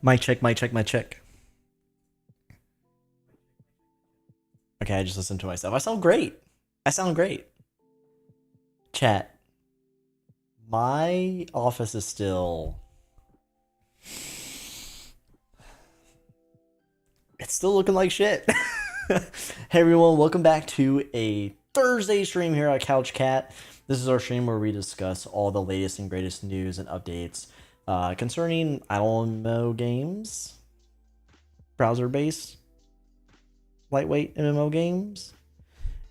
Mic check, mic check, mic check. Okay, I just listened to myself. I sound great. I sound great. Chat. My office is still... It's still looking like shit. Hey everyone, welcome back to a Thursday stream here at Couch Cat. This is our stream where we discuss all the latest and greatest news and updates concerning IdleMMO games, browser-based, lightweight MMO games,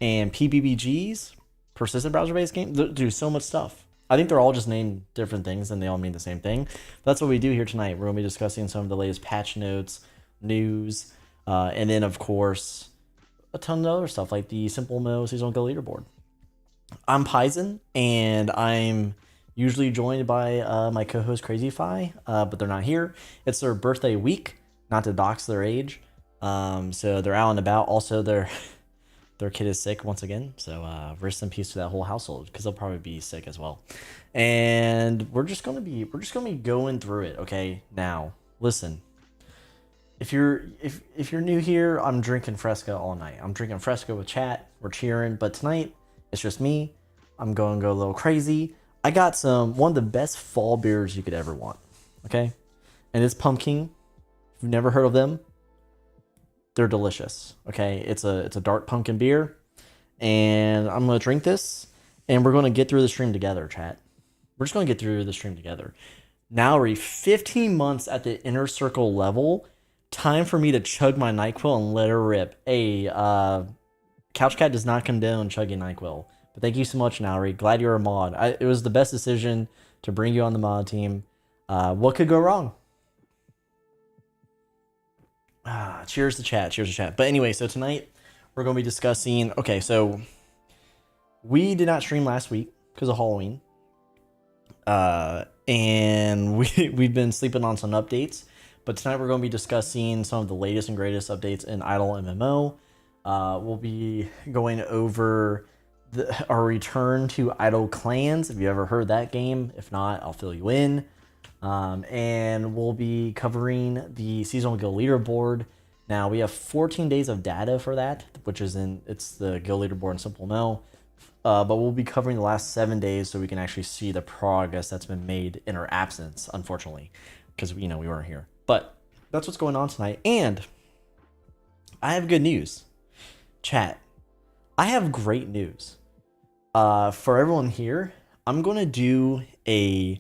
and PBBGs, persistent browser-based games. They do so much stuff. I think they're all just named different things and they all mean the same thing. That's what we do here tonight. We're going to be discussing some of the latest patch notes, news, and then, of course, a ton of other stuff like the SimpleMMO Seasonal Go Leaderboard. I'm Paisen, and I'm usually joined by my co-host CrazyFi, but they're not here. It's their birthday week, not to dox their age. So they're out and about. Also, their kid is sick once again. So rest in peace to that whole household, because they'll probably be sick as well. And we're just gonna be going through it. Okay, now listen. If you're new here, I'm drinking Fresca all night. I'm drinking Fresca with chat. We're cheering, but tonight it's just me. I'm going to go a little crazy. I got one of the best fall beers you could ever want. Okay, and it's pumpkin. If you've never heard of them, they're delicious. Okay, it's a dark pumpkin beer, and I'm gonna drink this, and we're gonna get through the stream together, chat. We're just gonna get through the stream together. Now we're 15 months at the inner circle level. Time for me to chug my NyQuil and let her rip. Hey, Couch Cat does not condone chugging NyQuil, but thank you so much, Nauri. Glad you're a mod. It was the best decision to bring you on the mod team. What could go wrong? Cheers to chat. Cheers to chat. But anyway, so tonight we're going to be discussing... Okay, so we did not stream last week because of Halloween. And we've been sleeping on some updates. But tonight we're going to be discussing some of the latest and greatest updates in IdleMMO. We'll be going over our return to Idle Clans. If you ever heard that game, if not, I'll fill you in. And we'll be covering the Seasonal Guild Leaderboard. Now we have 14 days of data for that, which is it's the Guild Leaderboard in SimpleMMO. But we'll be covering the last 7 days so we can actually see the progress that's been made in our absence, unfortunately, because we weren't here. But that's what's going on tonight. And I have good news. Chat, I have great news. For everyone here, I'm going to do a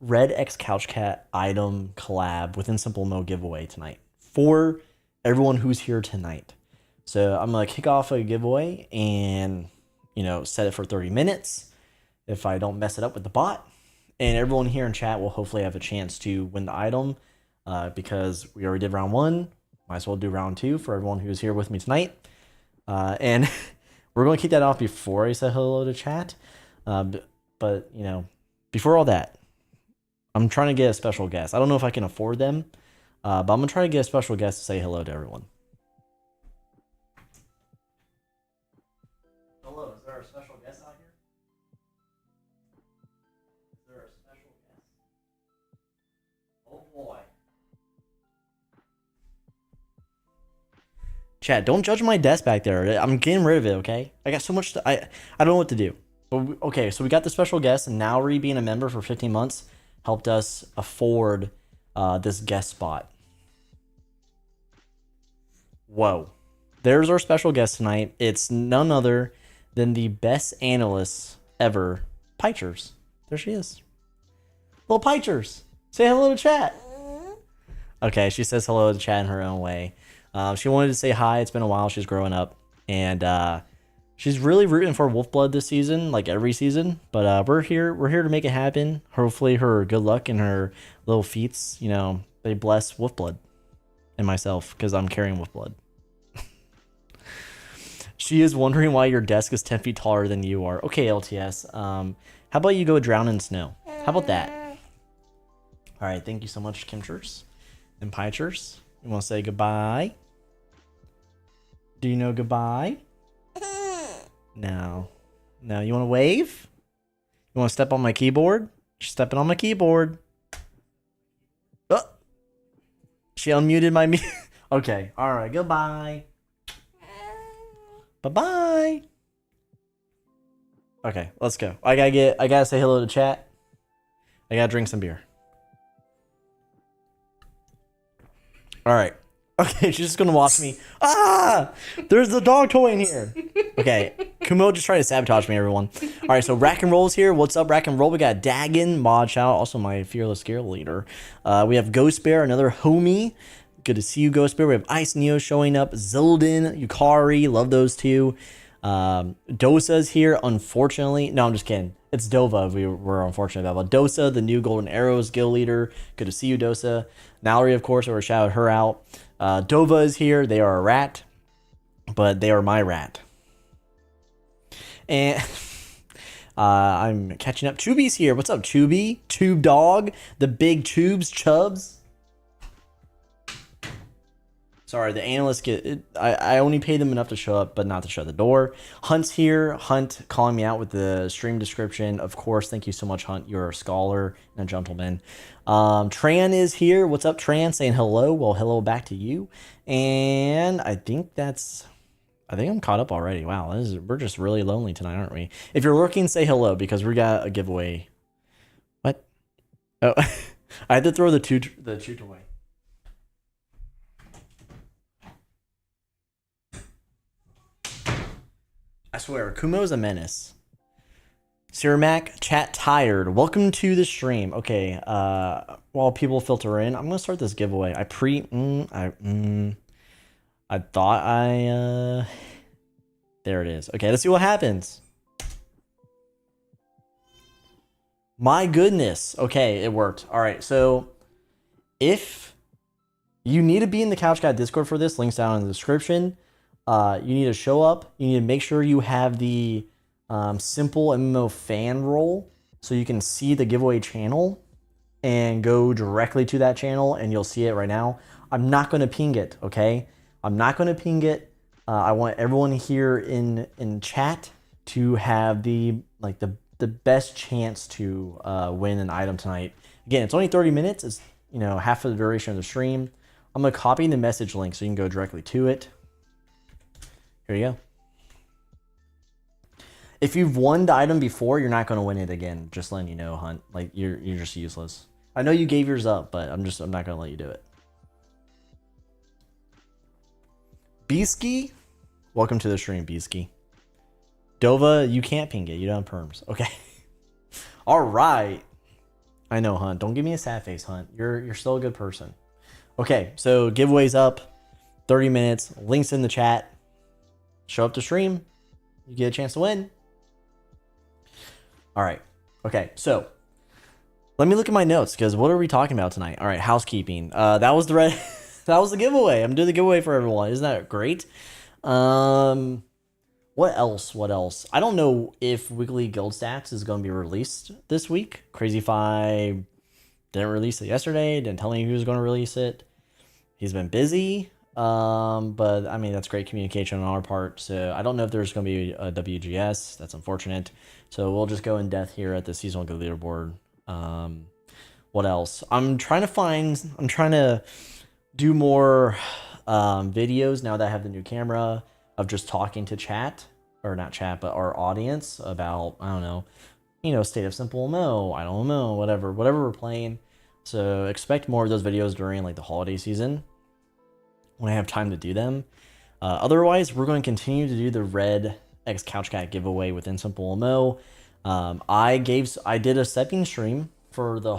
Red X Couch Cat item collab within SimpleMMO giveaway tonight for everyone who's here tonight. So I'm going to kick off a giveaway and, set it for 30 minutes if I don't mess it up with the bot. And everyone here in chat will hopefully have a chance to win the item because we already did round 1. Might as well do round 2 for everyone who's here with me tonight. And we're going to kick that off before I say hello to chat. But before all that, I'm trying to get a special guest. I don't know if I can afford them, but I'm going to try to get a special guest to say hello to everyone. Hello, is there a special guest out here? Is there a special guest? Oh boy. Chat, don't judge my desk back there. I'm getting rid of it, okay? I got so much I don't know what to do. But okay, so we got the special guest, and Nauri being a member for 15 months helped us afford this guest spot. Whoa. There's our special guest tonight. It's none other than the best analyst ever, Pichers. There she is. Little Pichers. Say hello to chat. Okay, she says hello to chat in her own way. She wanted to say hi. It's been a while. She's growing up. And she's really rooting for Wolfblood this season, like every season. But we're here to make it happen. Hopefully her good luck and her little feats, they bless Wolfblood and myself because I'm carrying Wolfblood. She is wondering why your desk is 10 feet taller than you are. Okay, LTS. How about you go drown in snow? How about that? All right, thank you so much, Kimchers and Pichers. You want to say goodbye? Do you know goodbye? No. No, you want to wave? You want to step on my keyboard? She's stepping on my keyboard. Oh, She unmuted my mute. Okay. All right. Goodbye. Bye bye. Okay, let's go. I gotta say hello to chat. I gotta drink some beer. All right. Okay, she's just gonna watch me. Ah! There's the dog toy in here. Okay, Kumo just tried to sabotage me, everyone. All right, so Rack and Roll's here. What's up, Rack and Roll? We got Dagon, Mod Shout, also my fearless gear leader. We have Ghost Bear, another homie. Good to see you, Ghost Bear. We have Ice Neo showing up. Zildin, Yukari, love those two. Dosa's here, unfortunately. No, I'm just kidding. It's Dova we're unfortunate about. But Dosa, the new Golden Arrows guild leader. Good to see you, Dosa. Mallory, of course, we're shout her out. Dova is here. They are a rat, but they are my rat. And I'm catching up. Chuby's here. What's up, Chuby? Tube Dog. The big tubes, Chubs. Sorry, the analysts get it. I only pay them enough to show up, but not to shut the door. Hunt's here. Hunt calling me out with the stream description. Of course, thank you so much, Hunt. You're a scholar and a gentleman. Tran is here. What's up, Tran? Saying hello. Well, hello back to you. And I think I'm caught up already. Wow, we're just really lonely tonight, aren't we? If you're lurking, say hello because we got a giveaway. What? Oh, I had to throw the shoot away. I swear, Kumo's a menace. Sirmac, chat tired. Welcome to the stream. Okay, while people filter in, I'm gonna start this giveaway. I thought there it is. Okay, let's see what happens. My goodness. Okay, it worked. All right, so if you need to be in the Couch Cat Discord for this, links down in the description. You need to show up. You need to make sure you have the SimpleMMO fan role so you can see the giveaway channel and go directly to that channel and you'll see it right now. I'm not going to ping it, okay? I'm not going to ping it. I want everyone here in chat to have the best chance to win an item tonight. Again, it's only 30 minutes. It's half of the duration of the stream. I'm going to copy the message link so you can go directly to it. Here you go. If you've won the item before, you're not going to win it again. Just letting you know, Hunt. Like you're just useless. I know you gave yours up, but I'm not going to let you do it. Beesky, welcome to the stream, Beesky. Dova, you can't ping it. You don't have perms. Okay. All right. I know, Hunt. Don't give me a sad face, Hunt. You're still a good person. Okay, so giveaways up. 30 minutes. Links in the chat. Show up to stream, you get a chance to win. All right. Okay, so let me look at my notes because what are we talking about tonight? All right, housekeeping. That was the giveaway. I'm doing the giveaway for everyone. Isn't that great? What else? I don't know if weekly guild stats is going to be released this week. CrazyFi didn't release it yesterday. Didn't tell me who's going to release it. He's been busy. But I mean, that's great communication on our part. So I don't know if there's going to be a WGS. That's unfortunate. So we'll just go in depth here at the seasonal good leaderboard. What else? I'm trying to do more videos now that I have the new camera of just talking to chat, or not chat, but our audience about, I don't know, state of SimpleMMO, IdleMMO, whatever we're playing. So expect more of those videos during like the holiday season, when I have time to do them. Otherwise, we're going to continue to do the Red X Couch Cat giveaway within SimpleMMO. I did a stepping stream for the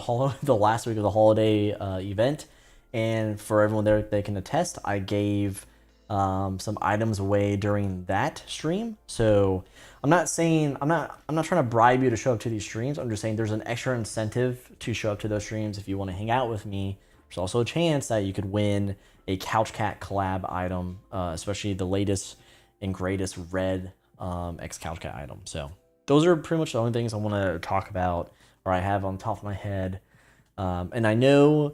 last week of the holiday event, and for everyone there, they can attest, I gave some items away during that stream. So I'm not trying to bribe you to show up to these streams. I'm just saying there's an extra incentive to show up to those streams if you want to hang out with me. There's also a chance that you could win a Couch Cat collab item, especially the latest and greatest Red X Couch Cat item. So those are pretty much the only things I want to talk about, or I have on top of my head. And I know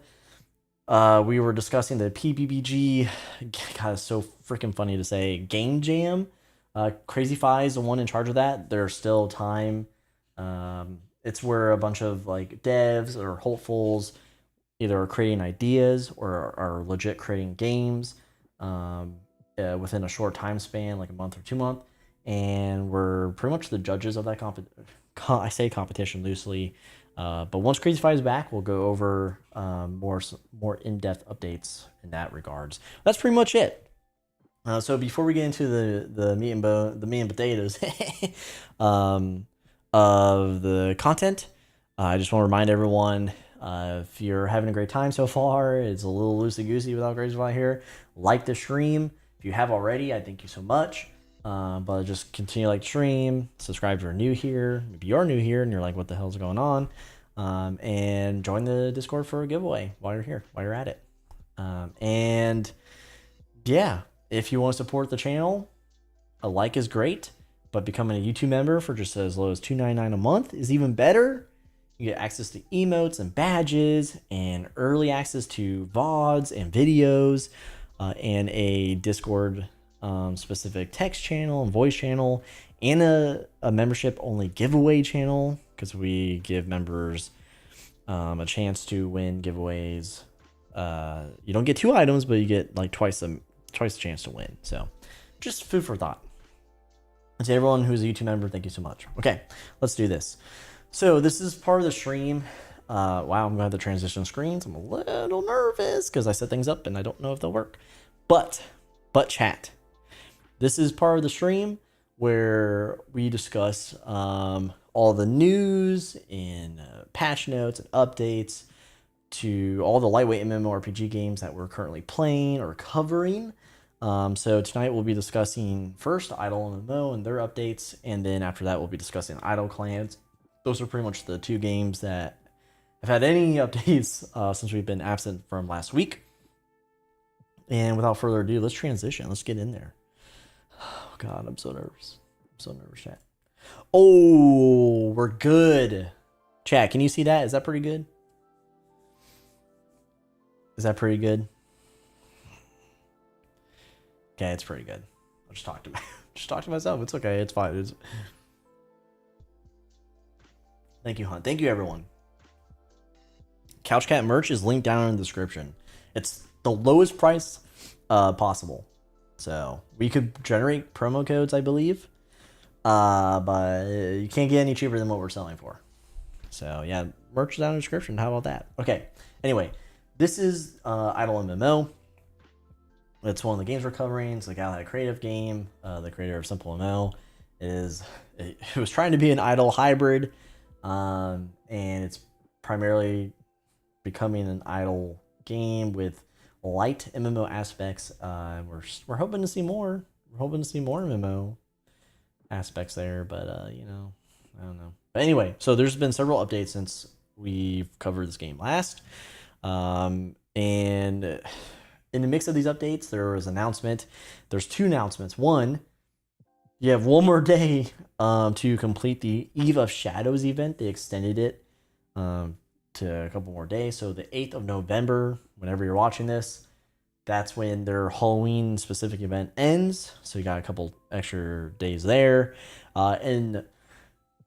we were discussing the PPBG. God, it's so freaking funny to say. Game Jam. CrazyFi is the one in charge of that. There's still time. It's where a bunch of like devs or hopefuls either are creating ideas or are legit creating games within a short time span, like a month or 2 month. And we're pretty much the judges of that I say competition loosely. But once CrazyFi is back, we'll go over more in-depth updates in that regards. That's pretty much it. So before we get into the meat and potatoes of the content, I just want to remind everyone, if you're having a great time so far, it's a little loosey-goosey without CrazyFi here, like the stream. If you have already, I thank you so much. But just continue to like the stream, subscribe if you're new here. Maybe you're new here and you're like, what the hell's going on? And join the Discord for a giveaway while you're here, while you're at it. And yeah, if you want to support the channel, a like is great, but becoming a YouTube member for just as low as $2.99 a month is even better. You get access to emotes and badges and early access to VODs and videos, and a Discord specific text channel and voice channel, and a membership only giveaway channel, because we give members a chance to win giveaways. You don't get 2 items, but you get like twice the chance to win. So just food for thought. And to everyone who's a YouTube member, thank you so much. Okay, let's do this. So this is part of the stream. Wow, I'm gonna have to transition screens. I'm a little nervous because I set things up and I don't know if they'll work. But chat. This is part of the stream where we discuss all the news and patch notes and updates to all the lightweight MMORPG games that we're currently playing or covering. So tonight we'll be discussing first IdleMMO and their updates, and then after that we'll be discussing Idle Clans. Those are pretty much the 2 games that have had any updates since we've been absent from last week. And without further ado, let's transition. Let's get in there. Oh God, I'm so nervous. I'm so nervous, chat. Oh, we're good. Chat, can you see that? Is that pretty good? Is that pretty good? Okay, it's pretty good. I'll just talk to myself. It's okay. It's fine. Thank you, Hunt. Thank you, everyone. CouchCat merch is linked down in the description. It's the lowest price possible. So we could generate promo codes, I believe, but you can't get any cheaper than what we're selling for. So yeah, merch is down in the description. How about that? Okay. Anyway, this is IdleMMO. It's one of the games we're covering. It's the Galahad creative game. The creator of SimpleMMO it was trying to be an idle hybrid, and it's primarily becoming an idle game with light MMO aspects. We're hoping to see more. We're hoping to see more MMO aspects there, but you know, I don't know. But anyway, so there's been several updates since we've covered this game last, and in the mix of these updates, there was an announcement. There's 2 announcements. One, you have 1 more day to complete the Eve of Shadows event. They extended it to a couple more days. So the 8th of November, whenever you're watching this, that's when their Halloween specific event ends. So you got a couple extra days there. And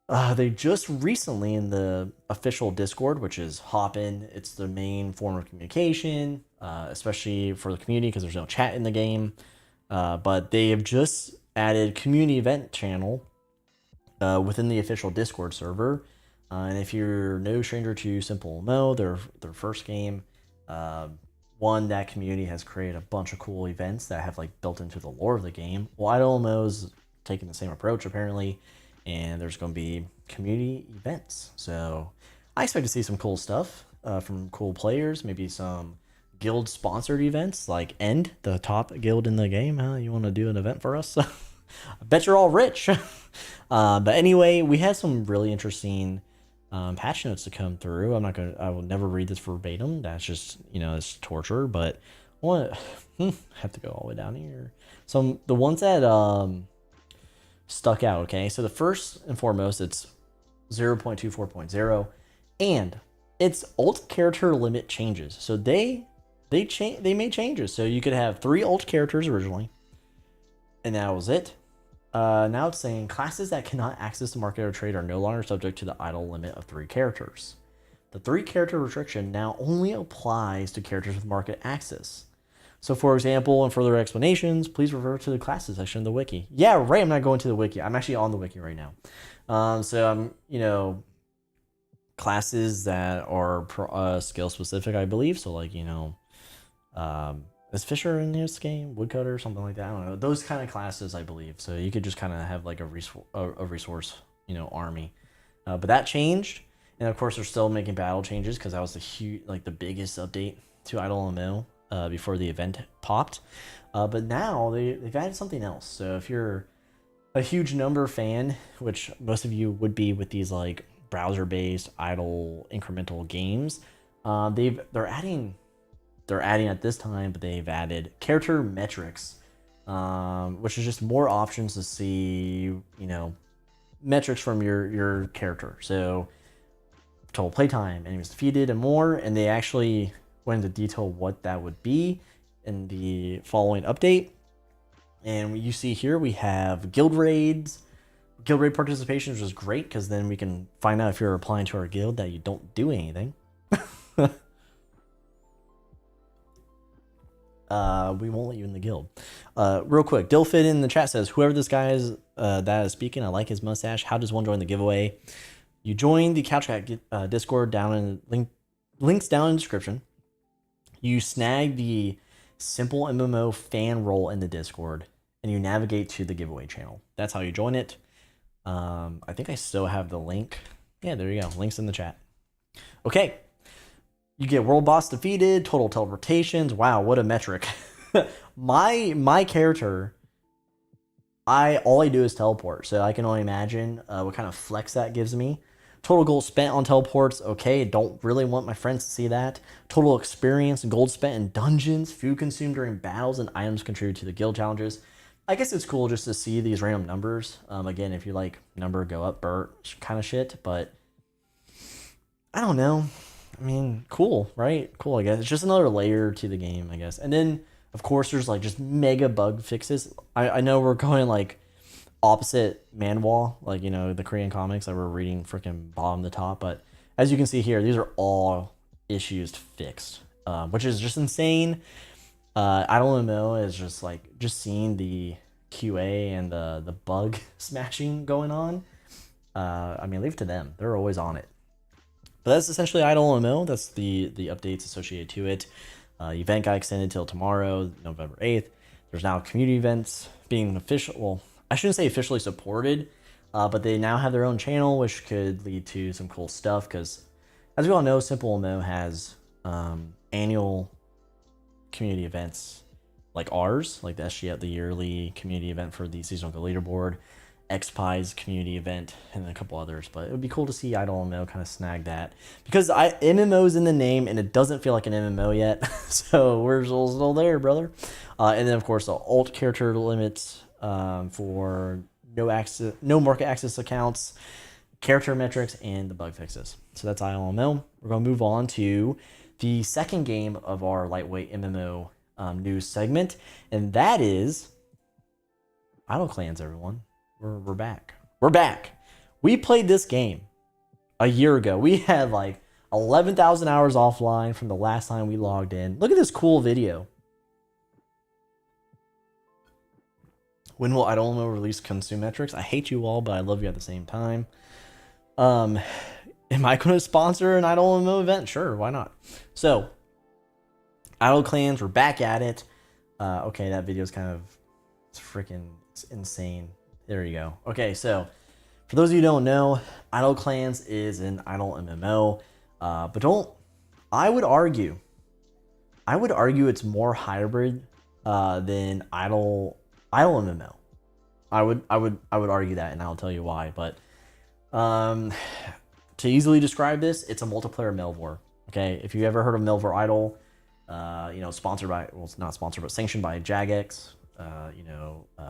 they just recently in the official Discord, which is Hopin, it's the main form of communication, especially for the community because there's no chat in the game. But they have just added community event channel within the official Discord server. And if you're no stranger to SimpleMMO, their first game, that community has created a bunch of cool events that have like built into the lore of the game. Well, IdleMMO is taking the same approach apparently, and there's going to be community events. So I expect to see some cool stuff from cool players, maybe some guild sponsored events like End, the top guild in the game. Huh? You want to do an event for us? I bet you're all rich. But anyway, we had some really interesting patch notes to come through. I will never read this verbatim. That's just, it's torture, but I have to go all the way down here. So the ones that stuck out, okay? So the first and foremost, it's 0.24.0, and it's alt character limit changes. So they made changes. So you could have 3 alt characters originally, and that was it. Now it's saying classes that cannot access the market or trade are no longer subject to the idle limit of 3 characters. The 3-character restriction now only applies to characters with market access. So, for example, and further explanations, please refer to the classes section of the wiki. Yeah, right. I'm not going to the wiki. I'm actually on the wiki right now. So I'm, classes that are skill specific, I believe. So, like, is Fisher in this game? Woodcutter, something like that. I don't know. Those kind of classes, I believe. So you could just kind of have like a resource, army. But that changed, and of course they're still making battle changes because that was the biggest update to IdleMMO before the event popped. But now they've added something else. So if you're a huge number fan, which most of you would be with these like browser-based idle incremental games, they're adding at this time, but they've added character metrics, which is just more options to see, metrics from your character. So total playtime, enemies defeated, and more. And they actually went into detail what that would be in the following update. And you see here we have guild raid participation, which is great because then we can find out if you're applying to our guild that you don't do anything. We won't let you in the guild. Real quick, Dilfit in the chat says, whoever this guy is that is speaking, I like his mustache. How does one join the giveaway? You join the Couch Cat Discord down in links down in the description. You snag the SimpleMMO fan role in the Discord, and you navigate to the giveaway channel. That's how you join it. I think I still have the link. Yeah, there you go. Links in the chat. Okay. You get world boss defeated, total teleportations. Wow, what a metric. my character, all I do is teleport, so I can only imagine what kind of flex that gives me. Total gold spent on teleports. Okay, don't really want my friends to see that. Total experience, gold spent in dungeons, food consumed during battles, and items contribute to the guild challenges. I guess it's cool just to see these random numbers. Again, if you like number go up, Bert kind of shit, but I don't know. I mean, cool, right? Cool, I guess. It's just another layer to the game, I guess. And then, of course, there's like just mega bug fixes. I know we're going like opposite manhwa, like, the Korean comics that we're reading freaking bottom to top. But as you can see here, these are all issues fixed, which is just insane. IdleMMO is just seeing the QA and the bug smashing going on. I mean, leave it to them. They're always on it. But that's essentially IdleMMO. That's the updates associated to it. Event got extended till tomorrow, November 8th. There's now community events being official. Well, I shouldn't say officially supported, but they now have their own channel, which could lead to some cool stuff. Because as we all know, SimpleMMO has annual community events like ours, like the SGL, the yearly community event for the season of the Leaderboard, XPie's community event, and a couple others. But it would be cool to see IdleMMO kind of snag that, because MMO is in the name and it doesn't feel like an MMO yet. So we're still there, brother. And then of course the alt character limits for no market access accounts, character metrics, and the bug fixes. So that's IdleMMO. We're gonna move on to the second game of our lightweight MMO news segment, and that is Idle Clans, everyone. We're back. We're back. We played this game a year ago. We had like 11,000 hours offline from the last time we logged in. Look at this cool video. When will IdleMMO release consume metrics? I hate you all, but I love you at the same time. Am I going to sponsor an IdleMMO event? Sure, why not? So, Idle Clans, we're back at it. Okay, that video is kind of freaking insane. There you go. Okay, so for those of you who don't know, Idle Clans is an IdleMMO, but I would argue it's more hybrid than IdleMMO. I would argue that, and I'll tell you why. But to easily describe this, it's a multiplayer Melvor. Okay, if you ever heard of Melvor Idle, sponsored by, well, it's not sponsored, but sanctioned by Jagex,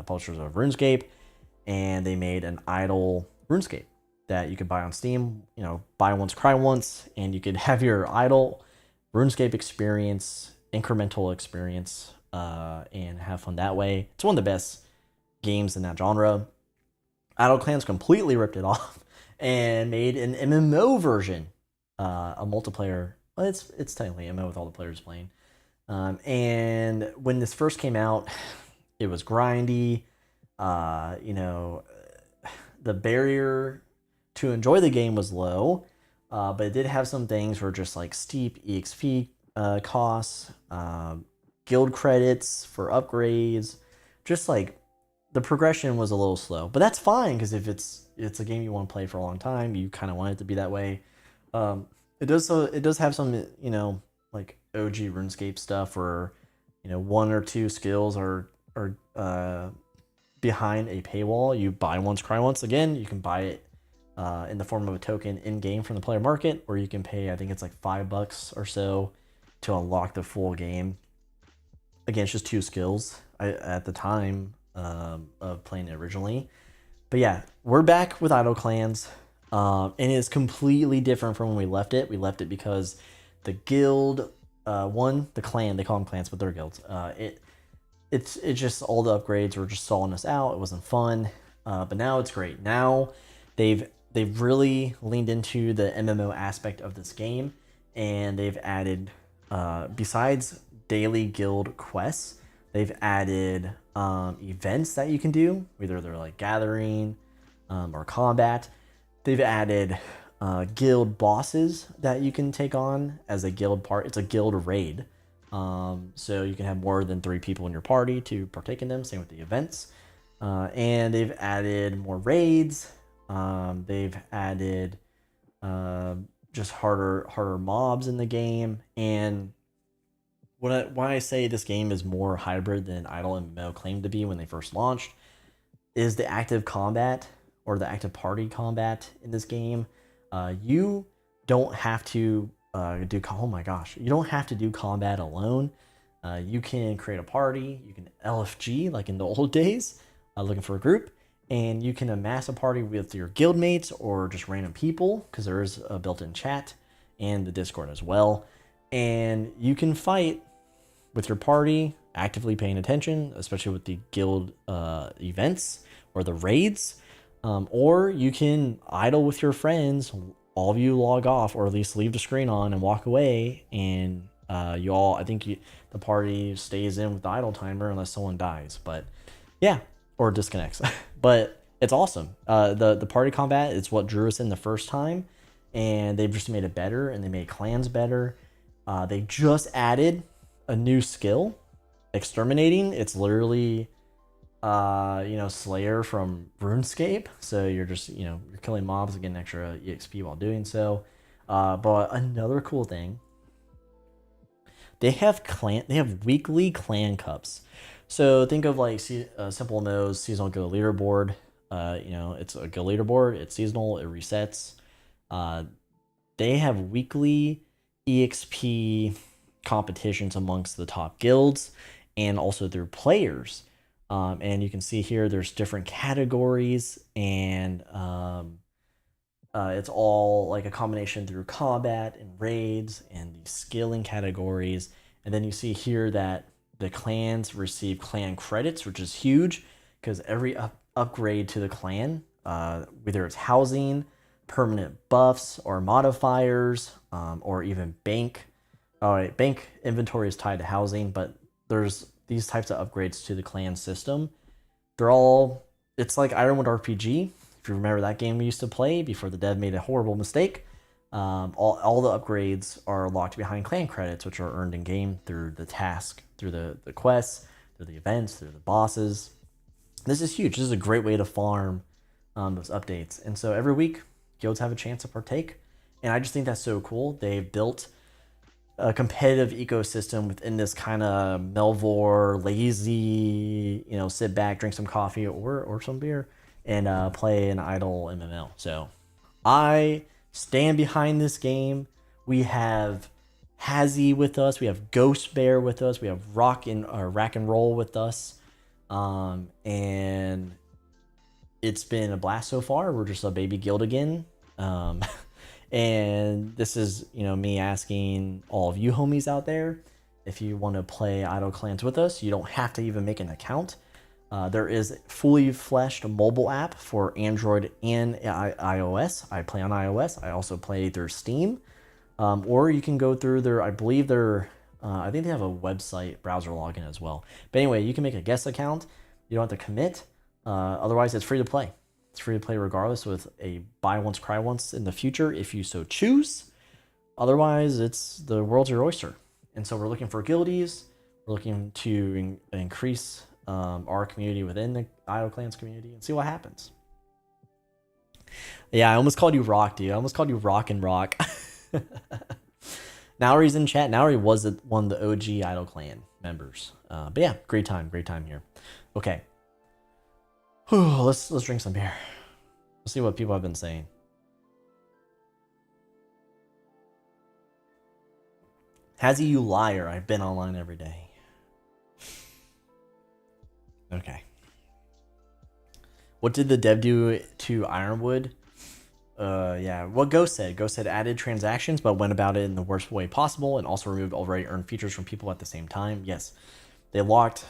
publishers of RuneScape. And they made an idle RuneScape that you could buy on Steam. Buy once, cry once, and you could have your idle RuneScape experience, incremental experience, and have fun that way. It's one of the best games in that genre. Idle Clans completely ripped it off and made an MMO version a multiplayer. Well, it's technically MMO with all the players playing. And when this first came out, it was grindy. You know, the barrier to enjoy the game was low, but it did have some things where just like steep EXP costs, guild credits for upgrades, just like the progression was a little slow. But that's fine because if it's a game you want to play for a long time, you kind of want it to be that way. It does have some like OG RuneScape stuff where one or two skills are behind a paywall. You buy once, cry once. Again, you can buy it in the form of a token in game from the player market, or you can pay, I think it's like $5 or so to unlock the full game. Again, it's just two skills at the time of playing it originally. But yeah, we're back with Idle Clans, and it's completely different from when we left it. We left it because the guild, the clan, they call them clans, but they're guilds. It's just all the upgrades were just stalling us out. It wasn't fun, but now it's great. Now they've really leaned into the MMO aspect of this game, and they've added, besides daily guild quests, they've added events that you can do. Either they're like gathering or combat. They've added guild bosses that you can take on as a guild part. It's a guild raid. So you can have more than 3 people in your party to partake in them. Same with the events. And they've added more raids. They've added just harder mobs in the game. And why I say this game is more hybrid than IdleMMO claimed to be when they first launched is the active combat or the active party combat in this game. You don't have to oh my gosh, you don't have to do combat alone. You can create a party, you can LFG like in the old days, looking for a group, and you can amass a party with your guildmates or just random people, because there is a built-in chat and the Discord as well. And you can fight with your party, actively paying attention, especially with the guild events or the raids. Or you can idle with your friends, all of you log off, or at least leave the screen on and walk away, and the party stays in with the idle timer unless someone dies. But yeah, or disconnects. But it's awesome. The party combat is what drew us in the first time, and they've just made it better, and they made clans better. They just added a new skill, exterminating. It's literally Slayer from RuneScape. So you're just, you're killing mobs and getting extra EXP while doing so. But another cool thing, they have weekly clan cups. So think of like SimpleMMO's seasonal guild leaderboard. It's a guild leaderboard. It's seasonal. It resets. They have weekly EXP competitions amongst the top guilds and also their players. And you can see here there's different categories, and it's all like a combination through combat and raids and the skilling categories. And then you see here that the clans receive clan credits, which is huge because every upgrade to the clan, whether it's housing, permanent buffs or modifiers, or even bank. All right, bank inventory is tied to housing, but there's these types of upgrades to the clan system. It's like MMORPG. If you remember that game we used to play before the dev made a horrible mistake, all the upgrades are locked behind clan credits, which are earned in game through the task, through the quests, through the events, through the bosses. This is huge. This is a great way to farm those updates. And so every week, guilds have a chance to partake. And I just think that's so cool. They've built a competitive ecosystem within this kind of Melvor, lazy, sit back, drink some coffee or some beer, and play an IdleMMO. So I stand behind this game. We have Hazy with us. We have Ghost Bear with us. We have Rack and Roll with us. And it's been a blast so far. We're just a baby guild again. And this is, me asking all of you homies out there, if you want to play Idle Clans with us, you don't have to even make an account. There is fully fleshed mobile app for Android and iOS. I play on iOS. I also play through Steam. Or you can go through their, I believe their, I think they have a website browser login as well. But anyway, you can make a guest account. You don't have to commit. Otherwise, it's free to play. It's free to play regardless, with a buy once, cry once in the future if you so choose. Otherwise, it's the world's your oyster. And so we're looking for guildies. We're looking to increase our community within the Idle Clans community and see what happens. Yeah, I almost called you Rock, dude. I almost called you Rock and Rock. Nowry's in chat. Nowry was one of the OG Idle Clan members. But yeah, great time here. Okay. Whew, let's drink some beer. Let's see what people have been saying. Hazzy, you liar. I've been online every day. Okay. What did the dev do to Ironwood? Yeah, what Ghost said. Ghost said added transactions, but went about it in the worst way possible, and also removed already earned features from people at the same time. Yes, they locked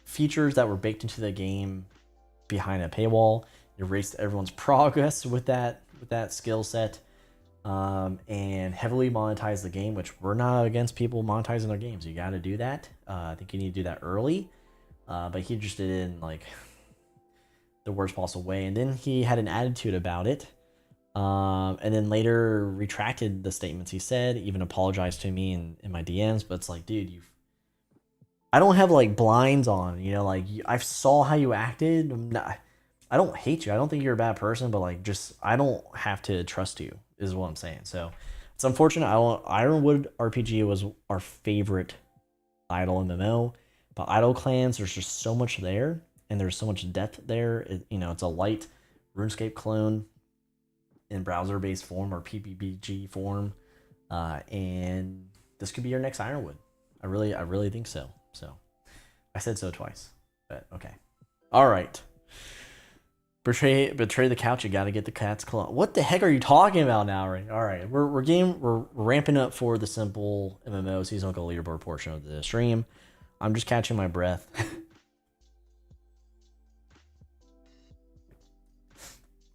features that were baked into the game behind a paywall, erased everyone's progress with that skill set, and heavily monetized the game, which we're not against people monetizing their games. You got to do that. I think you need to do that early, but he just did it in like the worst possible way, and then he had an attitude about it, and then later retracted the statements he said, even apologized to me in my DMs. But it's like, dude, I don't have like blinds on, you know, like I saw how you acted. I don't hate you. I don't think you're a bad person, but like, just, I don't have to trust you is what I'm saying. So it's unfortunate. Ironwood RPG was our favorite Idle MMO, but Idle Clans, there's just so much there, and there's so much depth there. It's a light RuneScape clone in browser-based form or PPBG form, and this could be your next Ironwood. I really think so. So I said so twice, but okay. All right. Betray the couch. You got to get the cat's claw. What the heck are you talking about now, right? All right, we're ramping up for the SimpleMMO seasonal goal leaderboard portion of the stream. I'm just catching my breath.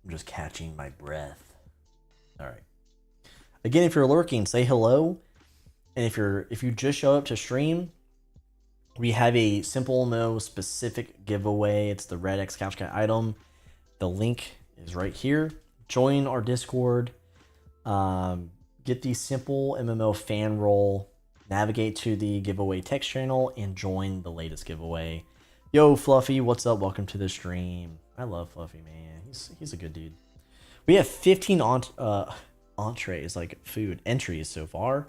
I'm just catching my breath. All right. Again, if you're lurking, say hello. And if you just show up to stream, we have a SimpleMMO specific giveaway. It's the Red X Couch Cat item. The link is right here. Join our Discord. Get the SimpleMMO fan roll. Navigate to the giveaway text channel and join the latest giveaway. Yo, Fluffy, what's up? Welcome to the stream. I love Fluffy, man. He's a good dude. We have 15 entrees, like food entries so far,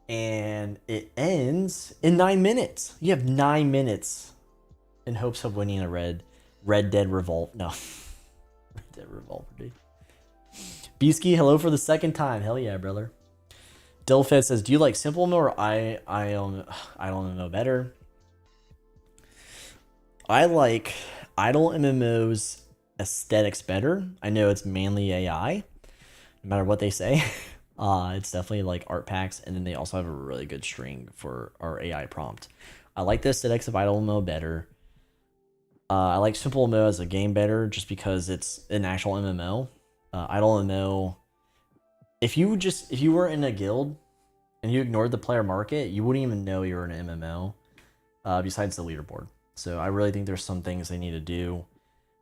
and it ends in 9 minutes. You have 9 minutes in hopes of winning a Red Dead Revolt. No. Red Dead Revolver, dude. Beasky, hello for the second time. Hell yeah, brother. Dilfed says, do you like SimpleMMO or I don't know better? I like IdleMMO's aesthetics better. I know it's mainly AI, no matter what they say. It's definitely like art packs, and then they also have a really good string for our AI prompt. I like the aesthetics of IdleMMO better. I like SimpleMMO as a game better, just because it's an actual MMO. IdleMMO, if you were in a guild and you ignored the player market, you wouldn't even know you were in an MMO. Besides the leaderboard. So I really think there's some things they need to do,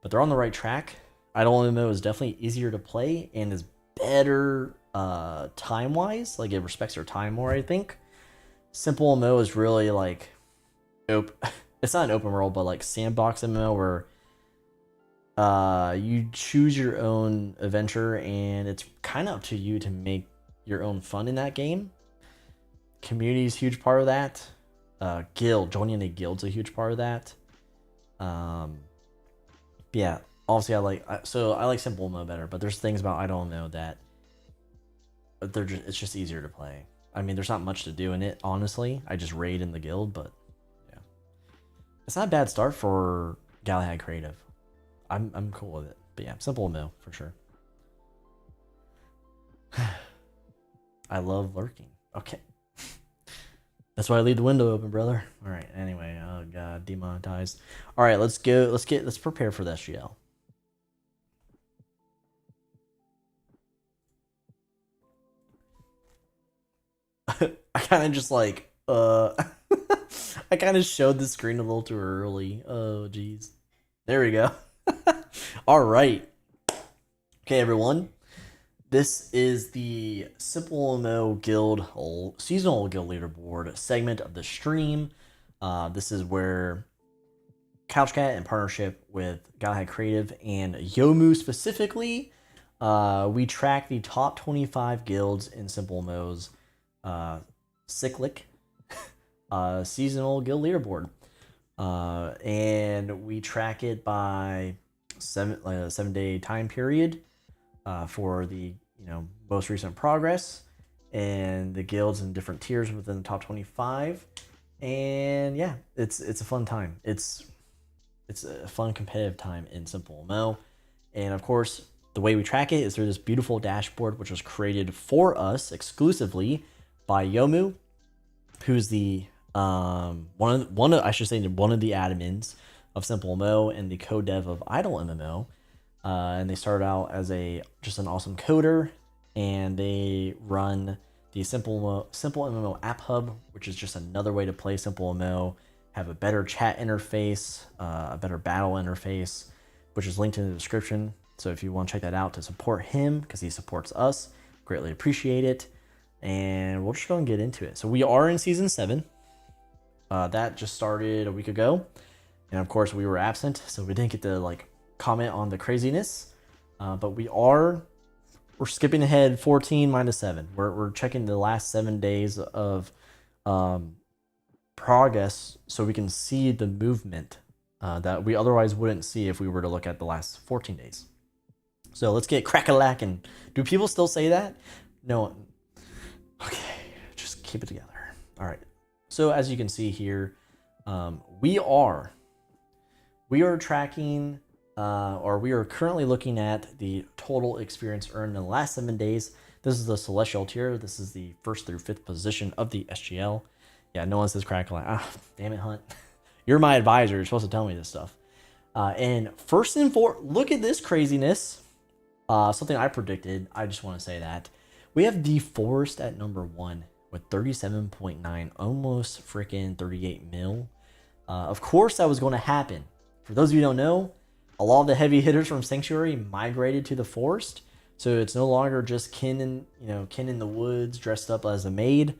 but they're on the right track. IdleMMO is definitely easier to play and is better time-wise. Like, it respects your time more, I think. SimpleMMO is really like it's not an open world, but like sandbox MMO where you choose your own adventure, and it's kind of up to you to make your own fun in that game. Community is a huge part of that. Guild, joining a guild's a huge part of that. Yeah, obviously I like SimpleMMO better, but there's things about IdleMMO that it's just easier to play. I mean, there's not much to do in it, honestly. I just raid in the guild, but yeah, it's not a bad start for Galahad Creative. I'm cool with it, but yeah, SimpleMMO for sure. I love lurking. Okay. That's why I leave the window open, brother. All right. Anyway, oh god, demonetized. All right, let's go. Let's prepare for the SGL. I kind of just like, I kind of showed the screen a little too early. Oh, geez. There we go. All right. Okay, everyone. This is the SimpleMMO Guild seasonal guild leaderboard segment of the stream. This is where CouchCat, in partnership with Godhead Creative and Yomu specifically, we track the top 25 guilds in SimpleMMO's cyclic seasonal guild leaderboard, and we track it by 7-day time period for the most recent progress and the guilds in different tiers within the top 25. And yeah, it's a fun time. It's a fun competitive time in SimpleMMO. And of course, the way we track it is through this beautiful dashboard, which was created for us exclusively by Yomu, who's the one of the admins of SimpleMMO and the co-dev of IdleMMO. And they started out as just an awesome coder, and they run the SimpleMMO App Hub, which is just another way to play SimpleMMO, have a better chat interface, a better battle interface, which is linked in the description. So if you want to check that out to support him, because he supports us, greatly appreciate it. And we'll just go and get into it. So we are in Season 7. That just started a week ago. And of course, we were absent, so we didn't get to comment on the craziness. But we're skipping ahead 14 minus 7. We're checking the last 7 days of progress so we can see the movement that we otherwise wouldn't see if we were to look at the last 14 days. So let's get crack-a-lackin'. Do people still say that? No. Okay, just keep it together. All right. So as you can see here, we are tracking, or we are currently looking at the total experience earned in the last 7 days. This is the Celestial tier. This is the 1st through 5th position of the SGL. Yeah, no one says crack like, damn it, Hunt. You're my advisor. You're supposed to tell me this stuff. And first and foremost, look at this craziness. Something I predicted. I just want to say that. We have the Forest at number 1 with 37.9, almost freaking 38 mil. Of course, that was going to happen. For those of you who don't know, a lot of the heavy hitters from Sanctuary migrated to the Forest. So it's no longer just Kin in the woods dressed up as a maid.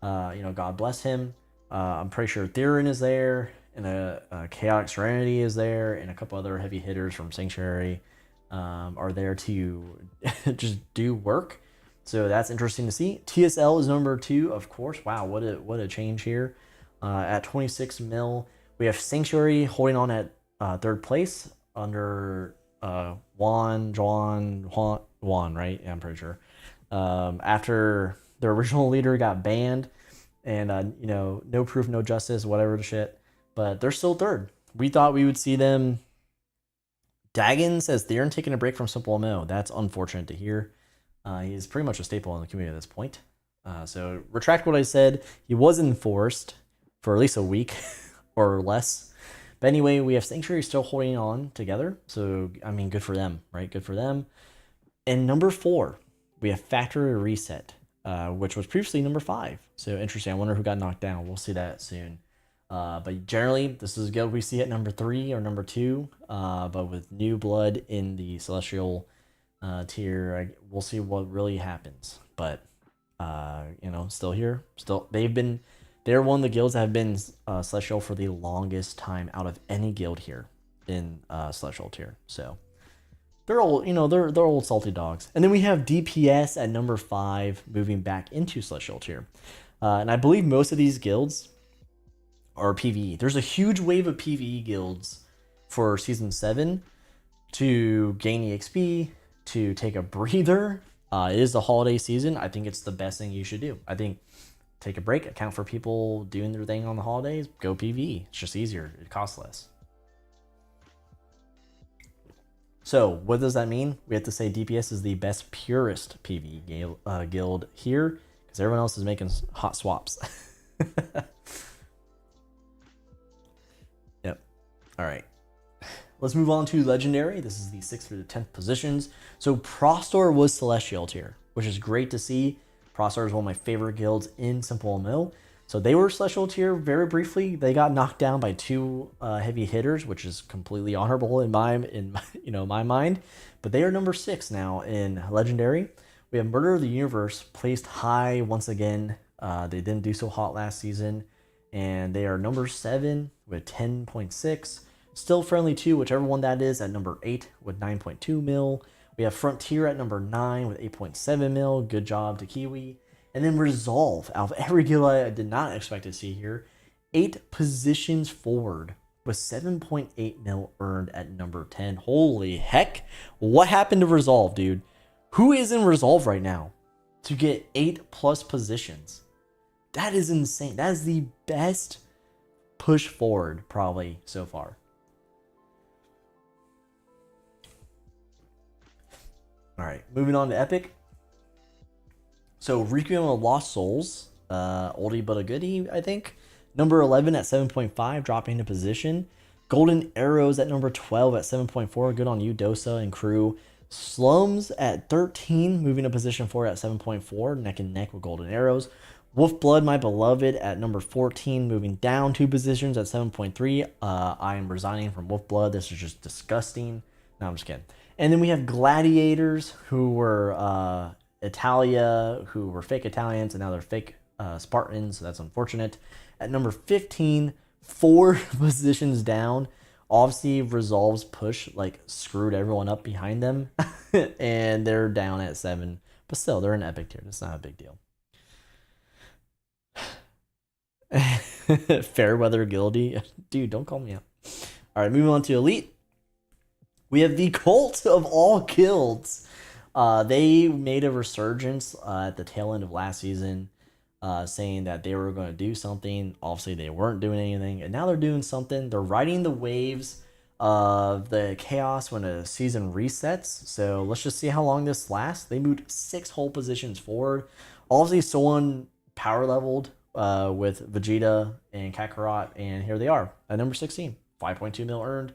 God bless him. I'm pretty sure Theron is there, and a Chaotic Serenity is there, and a couple other heavy hitters from Sanctuary are there to just do work. So that's interesting to see. TSL is number 2, of course. Wow, what a change here. At 26 mil, we have Sanctuary holding on at 3rd place under Juan, right? Yeah, I'm pretty sure. After the original leader got banned, and no proof, no justice, whatever the shit. But they're still 3rd. We thought we would see them. Dagon says Theron taking a break from SimpleMMO. That's unfortunate to hear. He's pretty much a staple in the community at this point. So retract what I said. He was enforced for at least a week or less. But anyway, we have Sanctuary still holding on together. So, I mean, good for them, right? Good for them. And number 4, we have Factory Reset, which was previously number 5. So interesting. I wonder who got knocked down. We'll see that soon. But generally, this is a guild we see at number 3 or number 2. But with new blood in the Celestial tier, we'll see what really happens. But still here. They're one of the guilds that have been Celestial for the longest time out of any guild here in Celestial tier. So they're old, they're old salty dogs. And then we have DPS at number 5 moving back into Celestial tier. And I believe most of these guilds are PvE. There's a huge wave of PvE guilds for Season 7 to gain EXP, to take a breather. It is the holiday season. I think it's the best thing you should do. I think take a break, account for people doing their thing on the holidays, go PvE. It's just easier. It costs less. So what does that mean? We have to say DPS is the best, purest PvE guild here, because everyone else is making hot swaps. Yep. All right. Let's move on to Legendary. This is the 6th through the 10th positions. So Prostor was Celestial tier, which is great to see. Crosshair is one of my favorite guilds in SimpleMMO. So they were Celestial tier very briefly. They got knocked down by 2 heavy hitters, which is completely honorable in my my mind. But they are number 6 now in Legendary. We have Murder of the Universe placed high once again. They didn't do so hot last season, and they are number 7 with 10.6. Still Friendly 2, whichever one that is, at number 8 with 9.2 mil. We have Frontier at number 9 with 8.7 mil. Good job to Kiwi. And then Resolve, out of every guild I did not expect to see here, 8 positions forward with 7.8 mil earned at number 10. Holy heck. What happened to Resolve, dude? Who is in Resolve right now to get 8+ positions? That is insane. That is the best push forward probably so far. All right, moving on to Epic. So Requiem of Lost Souls, oldie but a goodie, I think. Number 11 at 7.5, dropping into position. Golden Arrows at number 12 at 7.4. Good on you, Dosa and crew. Slums at 13, moving to position 4 at 7.4, neck and neck with Golden Arrows. Wolfblood, my beloved, at number 14, moving down 2 positions at 7.3. I am resigning from Wolfblood. This is just disgusting. No, I'm just kidding. And then we have Gladiators, who were Italia, who were fake Italians, and now they're fake Spartans, so that's unfortunate. At number 15, 4 positions down. Obviously, Resolve's push screwed everyone up behind them, and they're down at 7. But still, they're in Epic tier. It's not a big deal. Fairweather Guildy, dude, don't call me out. All right, moving on to Elite. We have the cult of all guilds. They made a resurgence at the tail end of last season, saying that they were going to do something. Obviously, they weren't doing anything, and now they're doing something. They're riding the waves of the chaos when a season resets. So let's just see how long this lasts. They moved 6 whole positions forward. Obviously, someone power leveled with Vegeta and Kakarot, and here they are at number 16, 5.2 mil earned.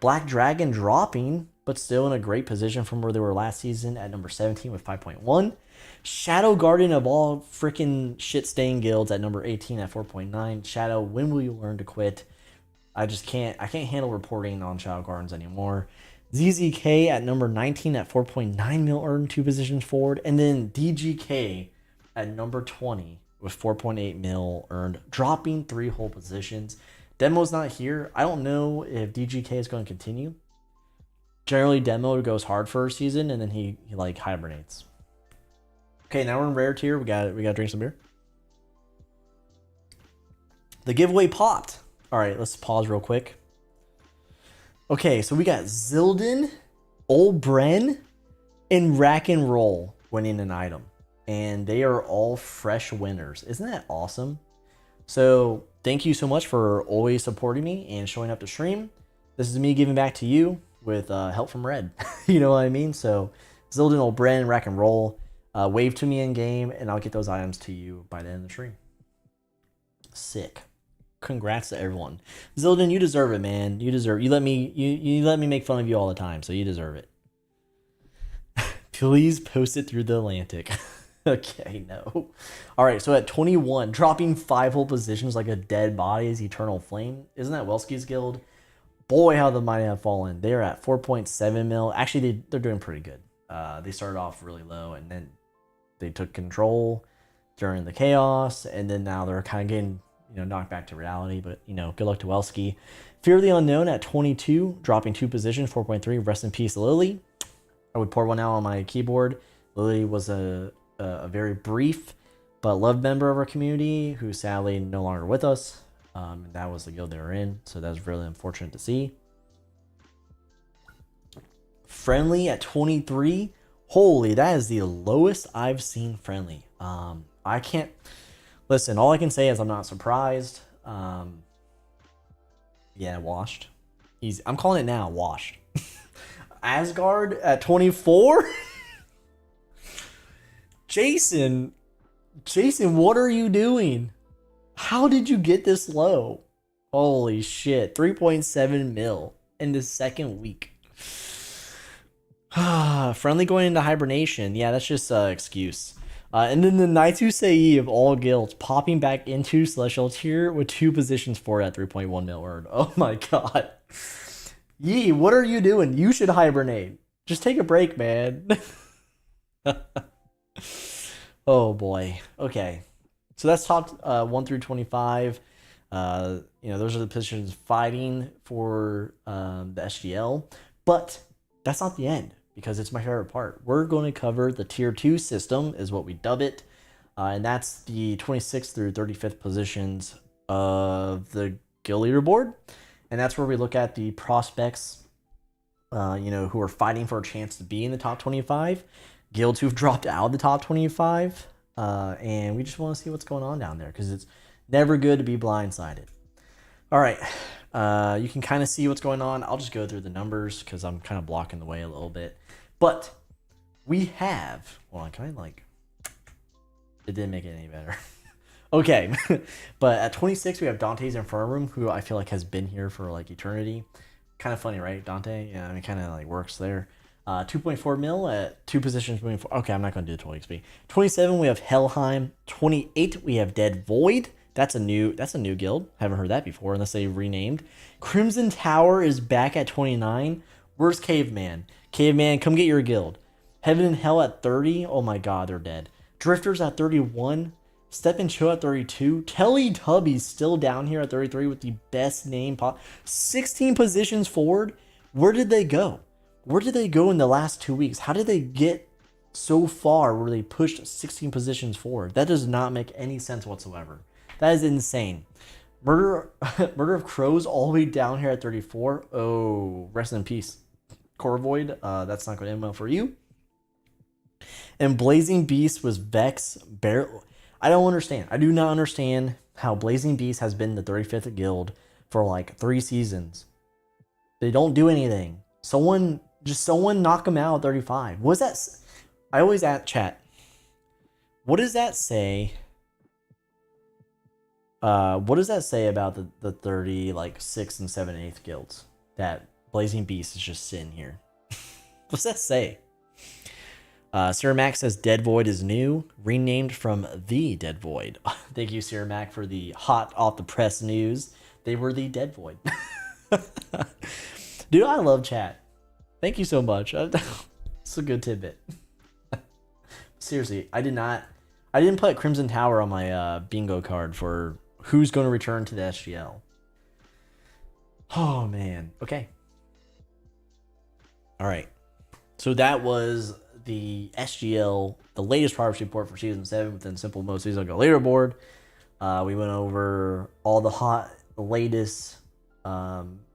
Black Dragon dropping, but still in a great position from where they were last season at number 17 with 5.1. Shadow Guardian of all freaking shit-stained guilds at number 18 at 4.9. Shadow, when will you learn to quit? I can't handle reporting on Shadow Guardians anymore. ZZK at number 19 at 4.9 mil earned, 2 positions forward. And then DGK at number 20 with 4.8 mil earned, dropping 3 whole positions. Demo's not here. I don't know if DGK is going to continue. Generally, Demo goes hard for a season, and then he hibernates. Okay, now we're in rare tier. We got to drink some beer. The giveaway popped. All right, let's pause real quick. Okay, so we got Zildin, Old Bren, and Rack and Roll winning an item. And they are all fresh winners. Isn't that awesome? So thank you so much for always supporting me and showing up to stream. This is me giving back to you with help from Red. You know what I mean? So Zildin, Old Bren, Rack and Roll, wave to me in game, and I'll get those items to you by the end of the stream. Sick. Congrats to everyone. Zildin, you deserve it, man. You deserve. You let me make fun of you all the time, so you deserve it. Please post it through the Atlantic. Okay, no. All right, so at 21, dropping 5 whole positions like a dead body is Eternal Flame. Isn't that Welsky's guild? Boy, how the mighty have fallen. They're at 4.7 mil. Actually, they're doing pretty good. They started off really low, and then they took control during the chaos, and then now they're kind of getting knocked back to reality. But good luck to Welsky. Fear of the Unknown at 22, dropping 2 positions, 4.3. Rest in peace, Lily. I would pour one out on my keyboard. Lily was a very brief but loved member of our community who sadly no longer with us. That was the guild they were in, so that was really unfortunate to see. Friendly at 23. Holy, that is the lowest I've seen Friendly. I can't listen. All I can say is I'm not surprised. Yeah, washed. Easy. I'm calling it now. Washed. Asgard at 24. Jason, what are you doing? How did you get this low? Holy shit, 3.7 mil in the second week. Friendly going into hibernation. Yeah, that's just an excuse. And then the Naito of all guilds popping back into Celestial tier with 2 positions for at 3.1 mil earned. Oh my god. Yi, what are you doing? You should hibernate. Just take a break, man. Oh boy. Okay. So that's top 1 through 25. Those are the positions fighting for the SGL. But that's not the end, because it's my favorite part. We're going to cover the tier 2 system, is what we dub it. And that's the 26th through 35th positions of the guild leaderboard. And that's where we look at the prospects, who are fighting for a chance to be in the top 25, guilds who've dropped out of the top 25, and we just want to see what's going on down there, because it's never good to be blindsided. All right, you can kind of see what's going on. I'll just go through the numbers because I'm kind of blocking the way a little bit. But we have, it didn't make it any better. Okay, but at 26 we have Dante's Infernum, who I feel like has been here for like eternity. Kind of funny, right, Dante? Yeah, I mean, kind of like works there. 2.4 mil at 2 positions moving forward. Okay, I'm not going to do the 20 XP. 27 we have Helheim. 28 we have Dead Void. That's a new guild. Haven't heard that before unless they renamed. Crimson Tower is back at 29. Where's Caveman? Caveman, come get your guild. Heaven and Hell at 30. Oh my god, they're dead. Drifters at 31. Step and Chill at 32. Teletubbies still down here at 33 with the best name 16 positions forward. Where did they go? Where did they go in the last 2 weeks? How did they get so far where they pushed 16 positions forward? That does not make any sense whatsoever. That is insane. Murder of Crows all the way down here at 34. Oh, rest in peace. Corvoid, that's not going to end well for you. And Blazing Beast was Vex. I don't understand. I do not understand how Blazing Beast has been the 35th guild for like 3 seasons. They don't do anything. Someone knock them out at 35. What does that? I always ask chat. What does that say? What does that say about the 30 like 6th and 7th and 8th guilds? That Blazing Beast is just sitting here. What's that say? Sir Mac says Dead Void is new, renamed from the Dead Void. Thank you, Sir Mac, for the hot off the press news. They were the Dead Void. Dude, I love chat. Thank you so much. It's a good tidbit. Seriously, I didn't put Crimson Tower on my bingo card for who's going to return to the SGL. Oh man. Okay. All right. So that was the SGL, the latest progress report for Season 7 within SimpleMMO Season Go Leaderboard. We went over all the latest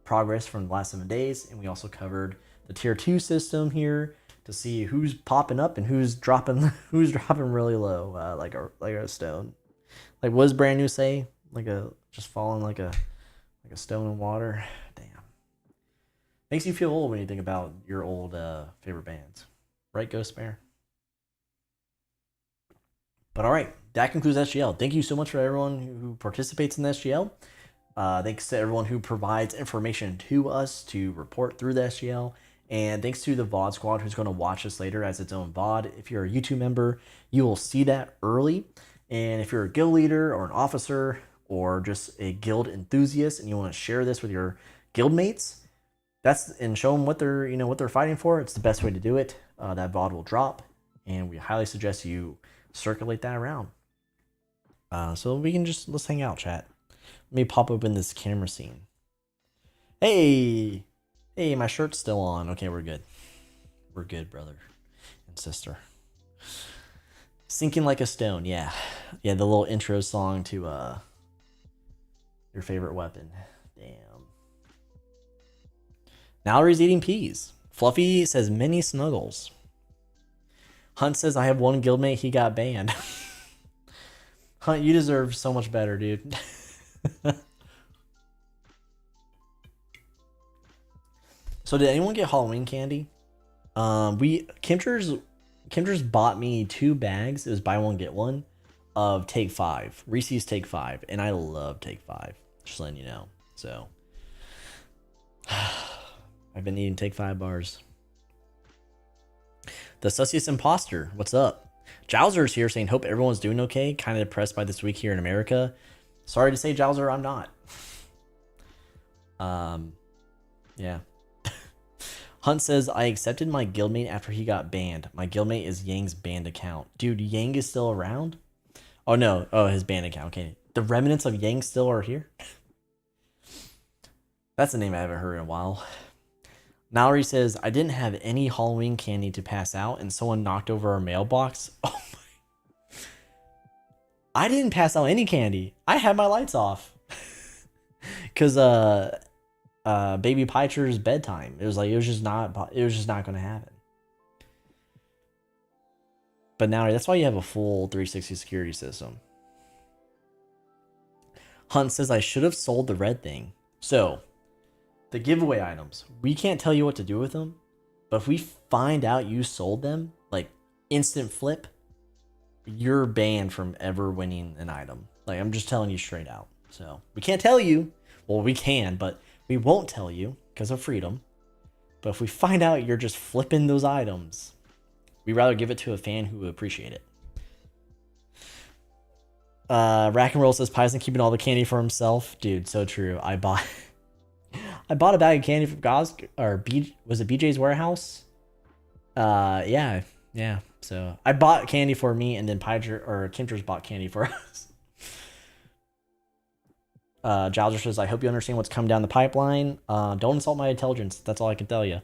progress from the last 7 days, and we also covered the Tier 2 system here to see who's popping up and who's dropping really low, like a stone. Like, what does Brand New say? Just falling like a stone in water. Damn. Makes you feel old when you think about your old favorite bands. Right, Ghost Bear? But all right, that concludes SGL. Thank you so much for everyone who participates in the SGL. Thanks to everyone who provides information to us to report through the SGL. And thanks to the VOD squad who's going to watch this later as its own VOD. If you're a YouTube member, you will see that early. And if you're a guild leader or an officer or just a guild enthusiast and you want to share this with your guild mates, and show them what they're fighting for, it's the best way to do it. That VOD will drop, and we highly suggest you circulate that around. So let's hang out, chat. Let me pop open this camera scene. Hey, my shirt's still on. Okay, we're good. We're good, brother and sister. Sinking like a stone, yeah. The little intro song to your favorite weapon. Damn. Mallory's eating peas. Fluffy says many snuggles. Hunt says I have one guildmate, he got banned. Hunt, you deserve so much better, dude. So did anyone get Halloween candy? Kimchers bought me 2 bags. It was buy one get one of Take 5, Reese's Take 5, and I love Take 5. Just letting you know. So I've been eating Take 5 bars. The Sussiest Imposter, what's up? Jowser's here saying, hope everyone's doing okay. Kind of depressed by this week here in America. Sorry to say, Jowser, I'm not. Yeah. Hunt says, I accepted my guildmate after he got banned. My guildmate is Yang's banned account. Dude, Yang is still around? Oh, no. Oh, his banned account. Okay. The remnants of Yang still are here? That's a name I haven't heard in a while. Mallory says, I didn't have any Halloween candy to pass out, and someone knocked over our mailbox. Oh my. I didn't pass out any candy. I had my lights off. Because, Baby Picher's bedtime. It was just not going to happen. But now that's why you have a full 360 security system. Hunt says, I should have sold the red thing. So, the giveaway items, we can't tell you what to do with them, but if we find out you sold them, like instant flip, you're banned from ever winning an item. Like, I'm just telling you straight out. So, we can't tell you. Well, we can, but we won't tell you because of freedom. But if we find out you're just flipping those items, we'd rather give it to a fan who would appreciate it. Rack and Roll says, Paisen keeping all the candy for himself. Dude, so true. I bought a bag of candy from was it BJ's Warehouse? Yeah. So I bought candy for me, and then Kinter's bought candy for us. Jowser says, I hope you understand what's coming down the pipeline. Don't insult my intelligence. That's all I can tell you.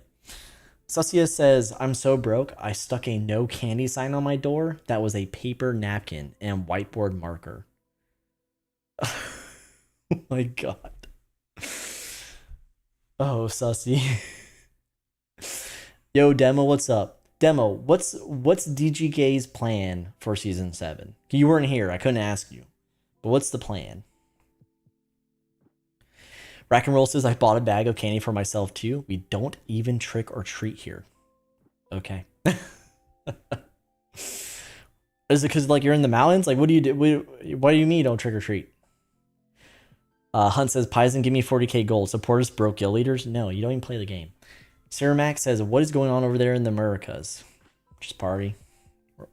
Sussia says, I'm so broke, I stuck a no candy sign on my door that was a paper napkin and whiteboard marker. Oh my god. Oh, Sussy. Yo, Demo, what's up? Demo, what's DGK's plan for Season 7? You weren't here, I couldn't ask you. But what's the plan? Rack and Roll says, I bought a bag of candy for myself too. We don't even trick or treat here. Okay. Is it because like you're in the mountains? Like, what do you do? What do you mean don't trick or treat? Hunt says, Paisen, give me 40k gold. Supporters broke guild leaders? No, you don't even play the game. Ciramax says, what is going on over there in the Americas? Just party.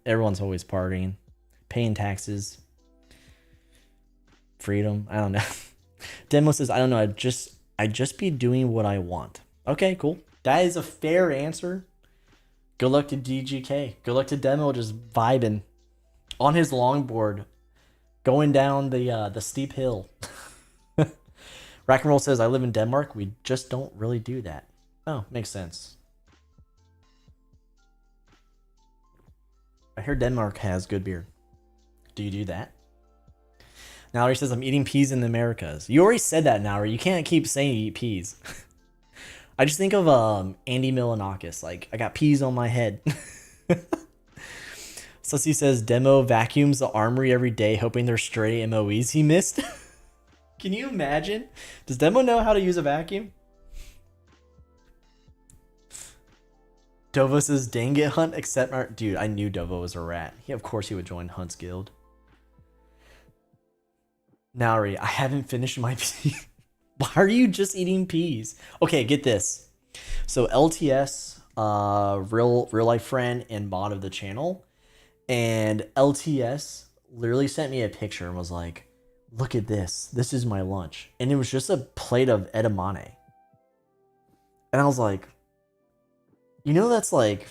Everyone's always partying. Paying taxes. Freedom. I don't know. Demo says, I don't know, I just be doing what I want. Okay, cool. That is a fair answer. Good luck to DGK. Good luck to Demo just vibing on his longboard, going down the steep hill. Rack and Roll says, I live in Denmark. We just don't really do that. Oh, makes sense. I hear Denmark has good beer. Do you do that? Nowry says, I'm eating peas in the Americas. You already said that, Nowry. You can't keep saying you eat peas. I just think of Andy Milonakis. Like, I got peas on my head. Sussy says, Demo vacuums the armory every day, hoping they're stray MOEs he missed. Can you imagine? Does Demo know how to use a vacuum? Dovo says, dang it, Hunt, except our... Dude, I knew Dovo was a rat. Of course he would join Hunt's guild. Nowry, I haven't finished my peas. Why are you just eating peas? Okay, get this. So LTS, real life friend and mod of the channel, and LTS literally sent me a picture and was like, look at this. This is my lunch. And it was just a plate of edamame. And I was like, you know, that's like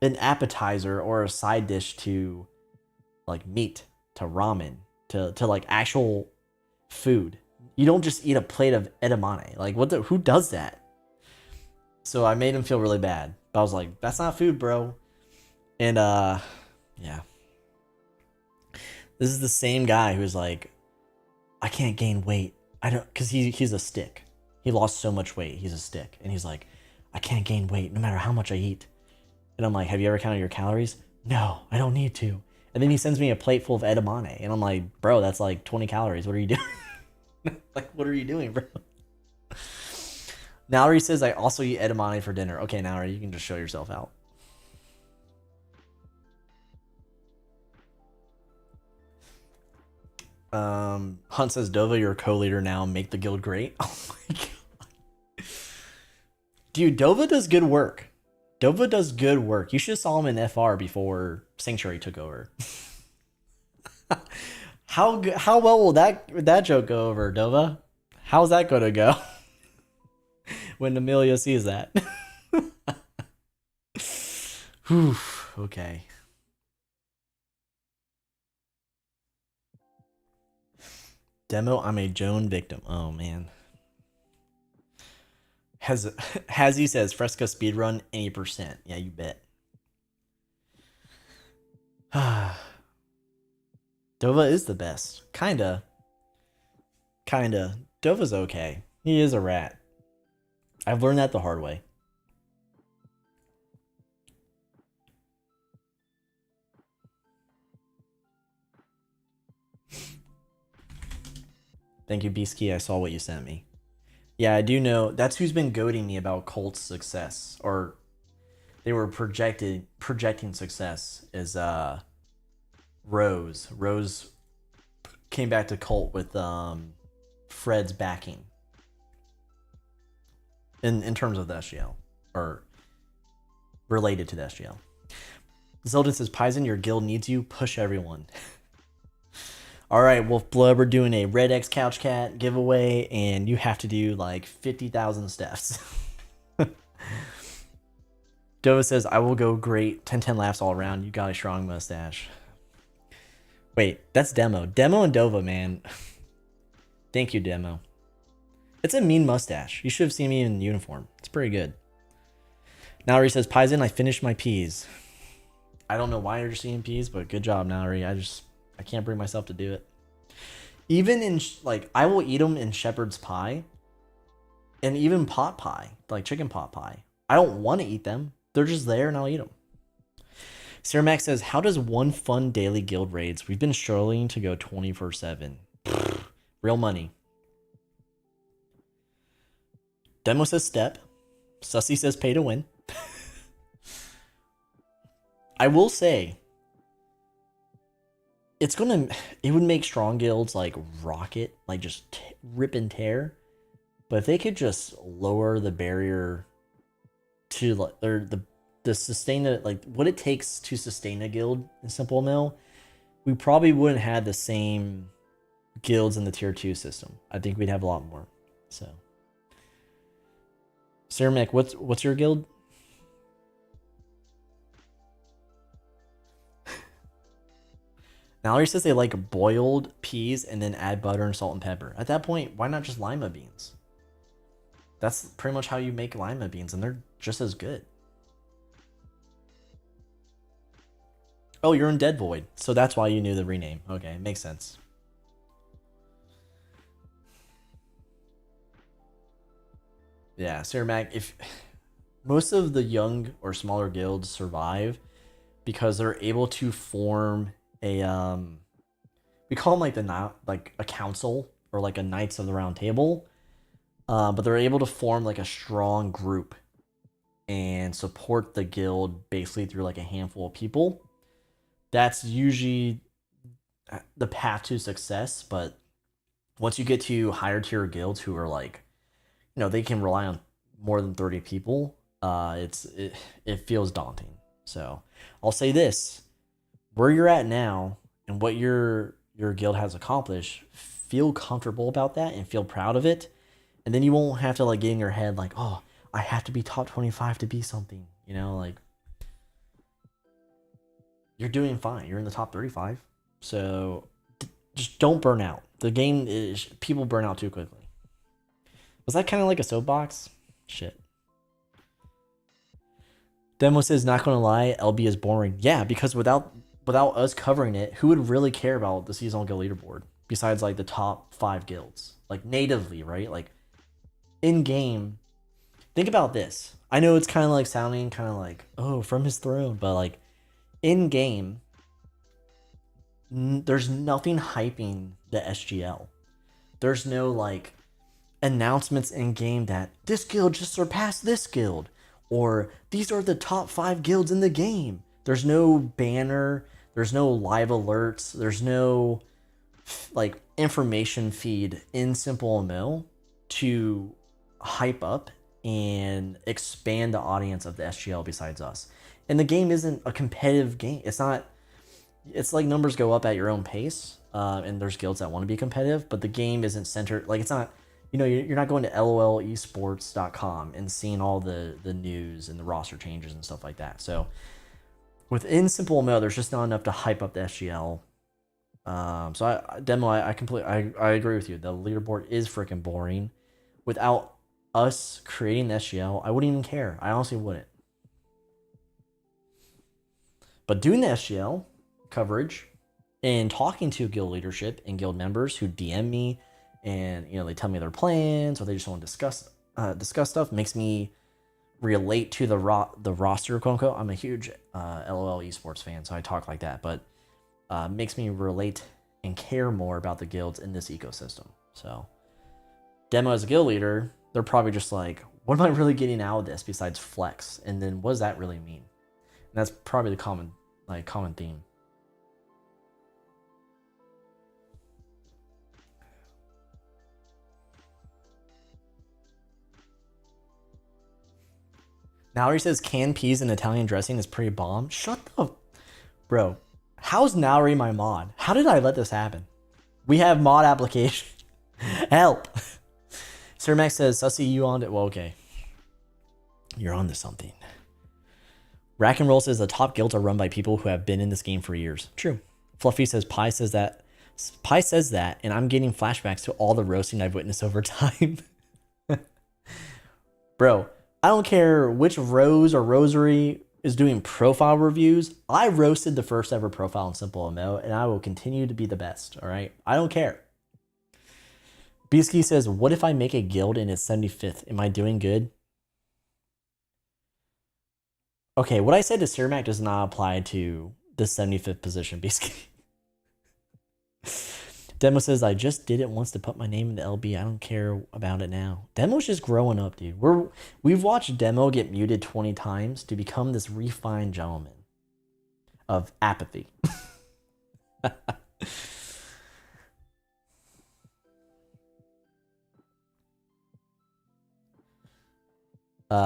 an appetizer or a side dish to like meat, to ramen, to like actual food. You don't just eat a plate of edamame. Like, who does that? So I made him feel really bad. But I was like, that's not food, bro. And yeah. This is the same guy who's like, I can't gain weight. I don't, because he's a stick. He lost so much weight. He's a stick. And he's like, I can't gain weight no matter how much I eat. And I'm like, have you ever counted your calories? No, I don't need to. And then he sends me a plate full of edamame. And I'm like, bro, that's like 20 calories. What are you doing? Like, what are you doing, bro? Nowry says, I also eat edamame for dinner. Okay, Nowry, you can just show yourself out. Hunt says, Dova, you're a co-leader now. Make the guild great. Oh my god. Dude, Dova does good work. Dova does good work. You should have saw him in FR before Sanctuary took over. How well will that joke go over, Dova? How's that gonna go when Amelia sees that? Whew, okay. Demo, I'm a Joan victim. Oh man. Hazzy says Fresco speedrun any %. Yeah, you bet. Dova is the best. Kinda. Dova's okay. He is a rat. I've learned that the hard way. Thank you, Beastkey. I saw what you sent me. Yeah, I do know. That's who's been goading me about Colt's success. Or they were projecting success is Rose. Rose came back to Colt with Fred's backing. In terms of the SGL. Or related to the SGL. Zelda says, Paisen, your guild needs you. Push everyone. Alright, Wolf Blood, we're doing a Red X Couch Cat giveaway, and you have to do like 50,000 steps. Dova says, I will go great. 10-10 laughs all around. You got a strong mustache. Wait, that's Demo. Demo and Dova, man. Thank you, Demo. It's a mean mustache. You should have seen me in uniform. It's pretty good. Nalri says, Paisen, I finished my peas. I don't know why you're just eating peas, but good job, Nalri. I can't bring myself to do it. Even in, like, I will eat them in shepherd's pie. And even pot pie. Like chicken pot pie. I don't want to eat them. They're just there and I'll eat them. Saramax says, how does one fun daily guild raids? We've been struggling to go 24/7. Real money. Demo says step. Sussy says pay to win. I will say, it would make strong guilds like rocket, like just rip and tear. But if they could just lower the barrier to like, or the sustain it, like what it takes to sustain a guild in SimpleMMO, we probably wouldn't have the same guilds in the tier 2 system. I think we'd have a lot more. So, Ceramic, what's your guild? Mallory says they like boiled peas and then add butter and salt and pepper. At that point, why not just lima beans? That's pretty much how you make lima beans, and they're just as good. Oh, you're in Dead Void, so that's why you knew the rename. Okay, makes sense. Yeah, Ceramac, if most of the young or smaller guilds survive because they're able to form a we call them like a council or like a Knights of the Round Table, but they're able to form like a strong group and support the guild basically through like a handful of people. That's usually the path to success. But once you get to higher tier guilds who are like, they can rely on more than 30 people, it feels daunting. So I'll say this: where you're at now and what your guild has accomplished, feel comfortable about that and feel proud of it, and then you won't have to like get in your head like, oh, I have to be top 25 to be something. Like you're doing fine. You're in the top 35, so just don't burn out. The game is, people burn out too quickly. Was that kind of like a soapbox? Shit. Demo says, not gonna lie, LB is boring. Yeah, because without us covering it, who would really care about the seasonal guild leaderboard besides like the top 5 guilds? Like natively, right? Like in game. Think about this. I know it's kind of like sounding kind of like, oh, from his throne, but like in game, there's nothing hyping the SGL. There's no like announcements in game that this guild just surpassed this guild, or these are the top 5 guilds in the game. There's no banner, there's no live alerts, there's no like information feed in SimpleMMO to hype up and expand the audience of the SGL besides us. And the game isn't a competitive game. It's not. It's like numbers go up at your own pace, and there's guilds that want to be competitive, but the game isn't centered. Like, it's not. You're not going to lolesports.com and seeing all the news and the roster changes and stuff like that. So within SimpleMMO, there's just not enough to hype up the SGL. So I agree with you. The leaderboard is freaking boring. Without us creating the SGL, I wouldn't even care. I honestly wouldn't. But doing the SGL coverage and talking to guild leadership and guild members who DM me and they tell me their plans or they just want to discuss stuff makes me relate to the roster, quote unquote. I'm a huge LOL esports fan, so I talk like that, but makes me relate and care more about the guilds in this ecosystem. So demo as a guild leader, they're probably just like, what am I really getting out of this besides flex? And then what does that really mean? And that's probably the common theme. Nowry says canned peas and Italian dressing is pretty bomb. Shut up. Bro, how's Nowry my mod? How did I let this happen? We have mod application. Help. Sir Max says, Sussy, you on it? Well, okay. You're on to something. Rack and Roll says the top guilds are run by people who have been in this game for years. True. Fluffy says Pi says that, and I'm getting flashbacks to all the roasting I've witnessed over time. Bro, I don't care which Rose or Rosary is doing profile reviews. I roasted the first ever profile in SimpleMMO, and I will continue to be the best, all right? I don't care. Beasky says, what if I make a guild and it's 75th? Am I doing good? Okay, what I said to Sirmac does not apply to the 75th position, Beasky. Demo says, I just did it once to put my name in the LB. I don't care about it now. Demo's just growing up, dude. We've watched Demo get muted 20 times to become this refined gentleman of apathy.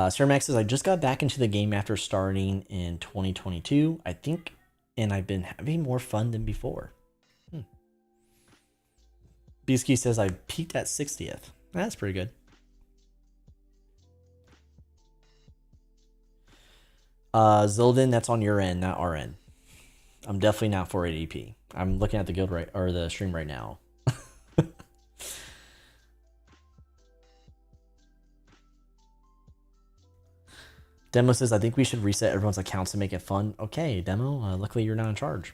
Sir Max says, I just got back into the game after starting in 2022, I think, and I've been having more fun than before. Beasky says, I peaked at 60th. That's pretty good. Zildin, that's on your end, not our end. I'm definitely not 480p. I'm looking at the guild or the stream right now. Demo says, I think we should reset everyone's accounts to make it fun. Okay, Demo, luckily you're not in charge.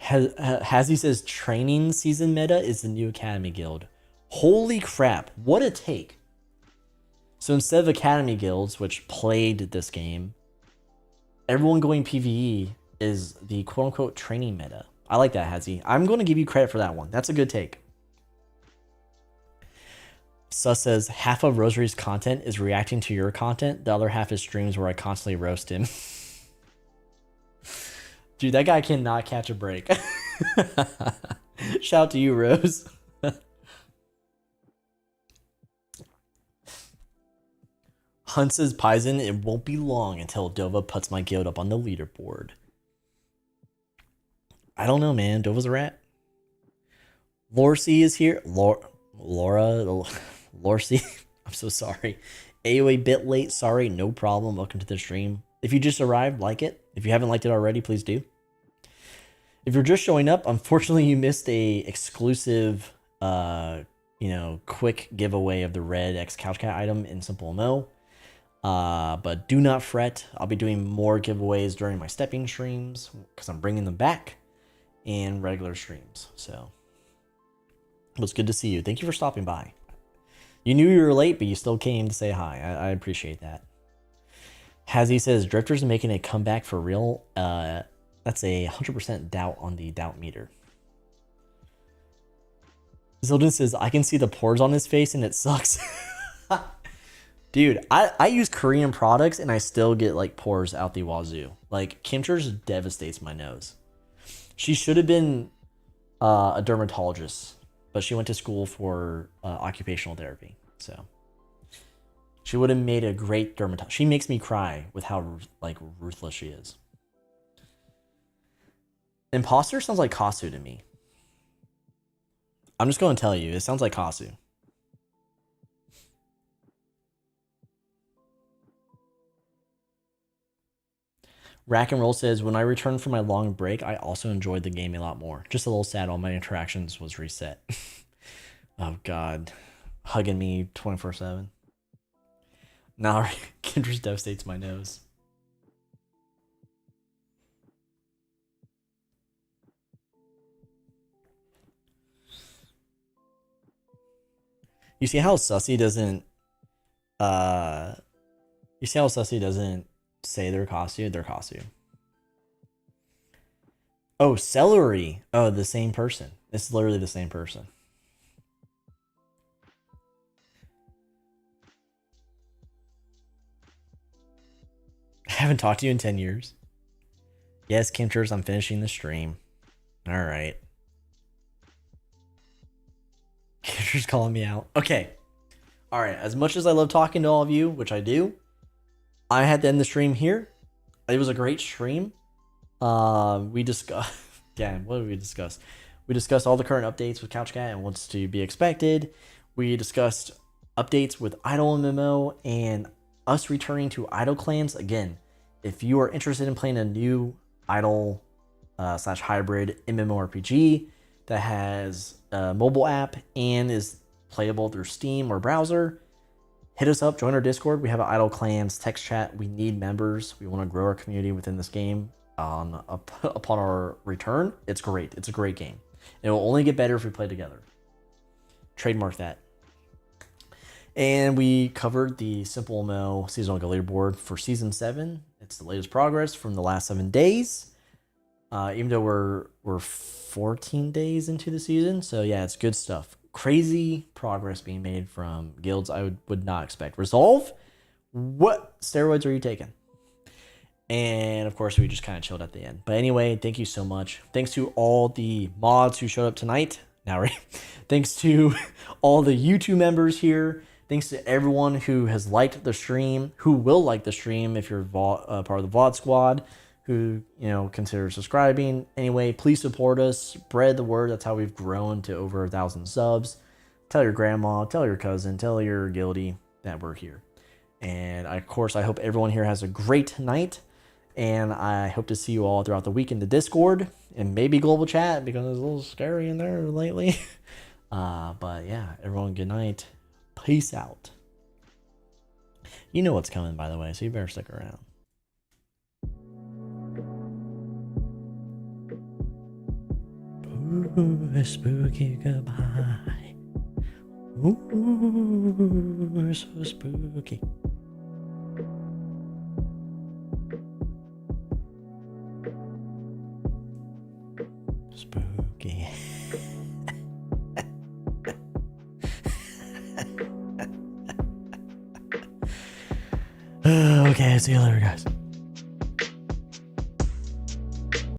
Hazzy says, training season meta is the new Academy Guild. Holy crap, what a take. So instead of Academy Guilds, which played this game, everyone going PvE is the quote-unquote training meta. I like that, Hazzy. I'm going to give you credit for that one. That's a good take. Sus says, half of Rosary's content is reacting to your content. The other half is streams where I constantly roast him. Dude, that guy cannot catch a break. Shout out to you, Rose. Hunt says, Paisen, it won't be long until Dova puts my guild up on the leaderboard. I don't know, man. Dova's a rat. Lorcy is here. Lorcy, I'm so sorry. AOA bit late, sorry, no problem. Welcome to the stream. If you just arrived, like it. If you haven't liked it already, please do. If you're just showing up, unfortunately you missed a exclusive, quick giveaway of the red X Couch Cat item in SimpleMMO. But do not fret. I'll be doing more giveaways during my stepping streams because I'm bringing them back and regular streams. So it was good to see you. Thank you for stopping by. You knew you were late, but you still came to say hi. I appreciate that. Hazzy says, Drifters making a comeback for real. That's a 100% doubt on the doubt meter. Zildin says, I can see the pores on his face and it sucks. Dude, I use Korean products and I still get like pores out the wazoo. Like, Kimchers devastates my nose. She should have been a dermatologist, but she went to school for occupational therapy. So She would have made a great dermatologist. She makes me cry with how like ruthless she is. Imposter sounds like Kasu to me. I'm just going to tell you, it sounds like Kasu. Rack and Roll says, when I returned from my long break, I also enjoyed the game a lot more. Just a little sad, all my interactions was reset. Oh, God. Hugging me 24/7. Now, Kendra's devastates my nose. You see how Sussy doesn't say their costume? Oh, Celery. Oh, the same person. It's literally the same person. I haven't talked to you in 10 years. Yes, Kimchers, I'm finishing the stream. All right. Kimchers calling me out. Okay. All right. As much as I love talking to all of you, which I do, I had to end the stream here. It was a great stream. We discussed. Damn, what did we discuss? We discussed all the current updates with CouchCat and what's to be expected. We discussed updates with IdleMMO and us returning to Idle Clans. Again, if you are interested in playing a new Idle slash hybrid MMORPG that has a mobile app and is playable through Steam or browser, hit us up, join our Discord. We have an Idle Clans text chat. We need members. We want to grow our community within this game. Upon our return, it's great. It's a great game. It will only get better if we play together. Trademark that. And we covered the SimpleMMO seasonal leaderboard for season 7. It's the latest progress from the last 7 days. Even though we're 14 days into the season, so yeah, it's good stuff. Crazy progress being made from guilds I would not expect. Resolve, what steroids are you taking? And of course, we just kind of chilled at the end. But anyway, thank you so much. Thanks to all the mods who showed up tonight. Now, right? Thanks to all the YouTube members here. Thanks to everyone who has liked the stream, who will like the stream if you're part of the VOD squad, who, consider subscribing. Anyway, please support us. Spread the word. That's how we've grown to over 1,000 subs. Tell your grandma, tell your cousin, tell your guildie that we're here. And of course, I hope everyone here has a great night. And I hope to see you all throughout the week in the Discord and maybe global chat because it's a little scary in there lately. But yeah, everyone, good night. Peace out. You know what's coming, by the way, so you better stick around. Ooh, spooky goodbye. Ooh, so spooky. Spooky. Okay, see you later, guys.